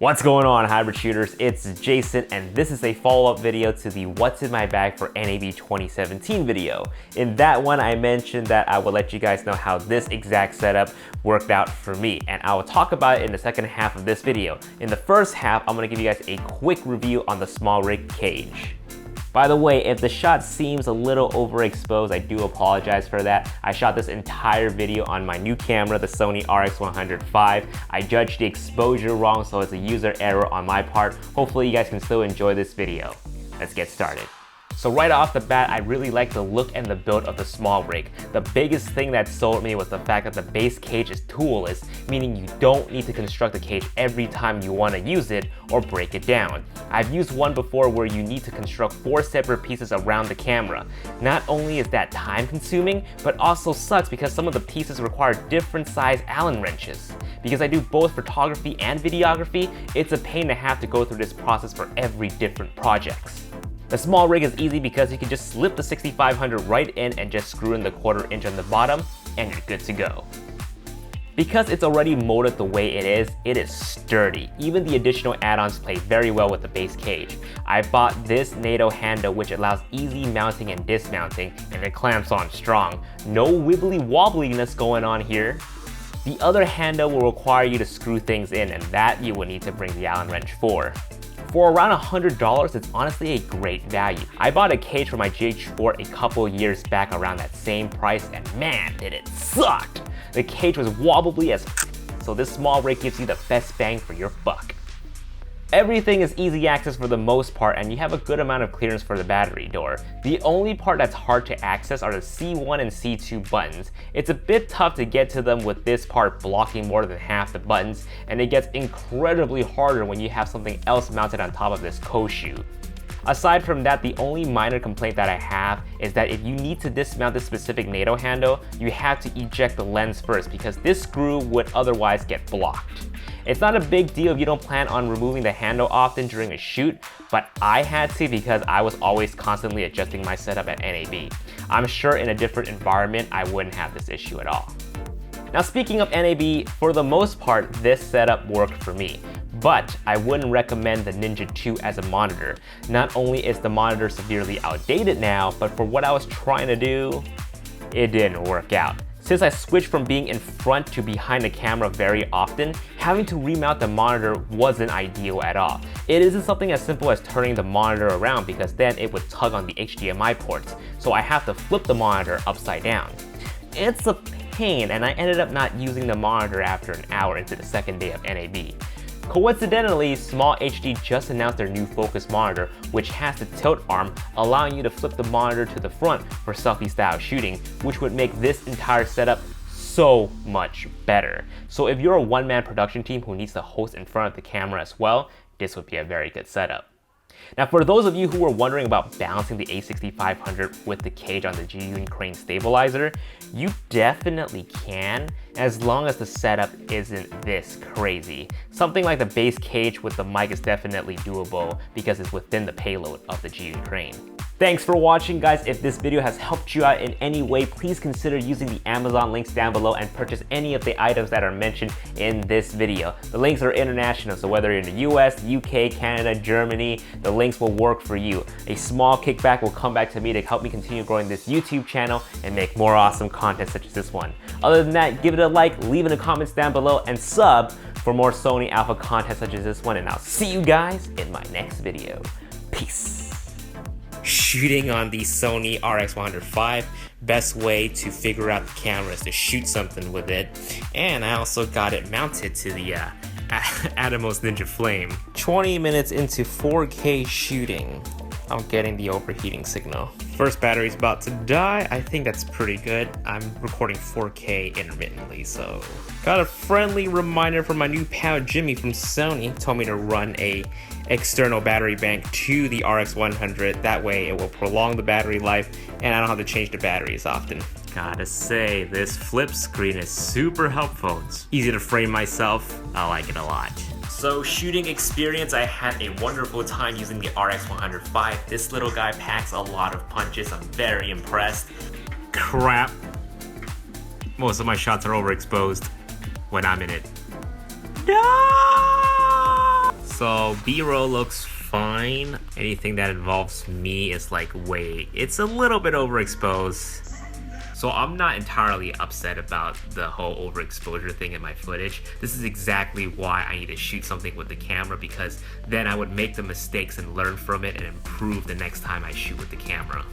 What's going on, hybrid shooters? It's Jason, and this is a follow-up video to the What's in My Bag for NAB 2017 video. In that one, I mentioned that I would let you guys know how this exact setup worked out for me, and I will talk about it in the second half of this video. In the first half, I'm gonna give you guys a quick review on the SmallRig cage. By the way, if the shot seems a little overexposed, I do apologize for that. I shot this entire video on my new camera, the Sony RX100 V. I judged the exposure wrong, so it's a user error on my part. Hopefully you guys can still enjoy this video. Let's get started. So right off the bat, I really like the look and the build of the SmallRig. The biggest thing that sold me was the fact that the base cage is toolless, meaning you don't need to construct the cage every time you want to use it or break it down. I've used one before where you need to construct 4 separate pieces around the camera. Not only is that time consuming, but also sucks because some of the pieces require different size Allen wrenches. Because I do both photography and videography, it's a pain to have to go through this process for every different project. The SmallRig is easy because you can just slip the 6500 right in and just screw in the 1/4 inch on the bottom and you're good to go. Because it's already molded the way it is sturdy. Even the additional add-ons play very well with the base cage. I bought this Nato Handle, which allows easy mounting and dismounting, and it clamps on strong. No wibbly wobbliness going on here. The other handle will require you to screw things in, and that you will need to bring the Allen wrench for. For around $100, it's honestly a great value. I bought a cage for my GH4 a couple years back around that same price, and man, did it suck! The cage was wobbly as so this SmallRig gives you the best bang for your buck. Everything is easy access for the most part, and you have a good amount of clearance for the battery door. The only part that's hard to access are the C1 and C2 buttons. It's a bit tough to get to them with this part blocking more than half the buttons, and it gets incredibly harder when you have something else mounted on top of this co-shoe. Aside from that, the only minor complaint that I have is that if you need to dismount this specific Nato handle, you have to eject the lens first because this screw would otherwise get blocked. It's not a big deal if you don't plan on removing the handle often during a shoot, but I had to because I was always constantly adjusting my setup at NAB. I'm sure in a different environment, I wouldn't have this issue at all. Now speaking of NAB, for the most part, this setup worked for me. But I wouldn't recommend the Ninja 2 as a monitor. Not only is the monitor severely outdated now, but for what I was trying to do, it didn't work out. Since I switched from being in front to behind the camera very often, having to remount the monitor wasn't ideal at all. It isn't something as simple as turning the monitor around because then it would tug on the HDMI ports, so I have to flip the monitor upside down. It's a pain, and I ended up not using the monitor after an hour into the second day of NAB. Coincidentally, SmallHD just announced their new focus monitor, which has the tilt arm, allowing you to flip the monitor to the front for selfie style shooting, which would make this entire setup so much better. So if you're a one-man production team who needs to host in front of the camera as well, this would be a very good setup. Now for those of you who were wondering about balancing the A6500 with the cage on the G-Unit crane stabilizer, you definitely can, as long as the setup isn't this crazy. Something like the base cage with the mic is definitely doable because it's within the payload of the G-Unit crane. Thanks for watching, guys. If this video has helped you out in any way, please consider using the Amazon links down below and purchase any of the items that are mentioned in this video. The links are international, so whether you're in the US, UK, Canada, Germany, the links will work for you. A small kickback will come back to me to help me continue growing this YouTube channel and make more awesome content such as this one. Other than that, give it a like, leave in the comments down below, and sub for more Sony Alpha content such as this one, and I'll see you guys in my next video. Peace. Shooting on the Sony RX100 V, best way to figure out the camera is to shoot something with it. And I also got it mounted to the Atomos Ninja Flame. 20 minutes into 4K shooting, I'm getting the overheating signal. First battery's about to die. I think that's pretty good. I'm recording 4K intermittently, so. Got a friendly reminder from my new pal Jimmy from Sony. Told me to run a external battery bank to the RX100. That way it will prolong the battery life and I don't have to change the batteries often. Gotta say, this flip screen is super helpful. It's easy to frame myself. I like it a lot. So shooting experience, I had a wonderful time using the RX100 V. This little guy packs a lot of punches. I'm very impressed. Crap. Most of my shots are overexposed when I'm in it. No! So B-roll looks fine. Anything that involves me is like, wait, it's a little bit overexposed. So I'm not entirely upset about the whole overexposure thing in my footage. This is exactly why I need to shoot something with the camera, because then I would make the mistakes and learn from it and improve the next time I shoot with the camera.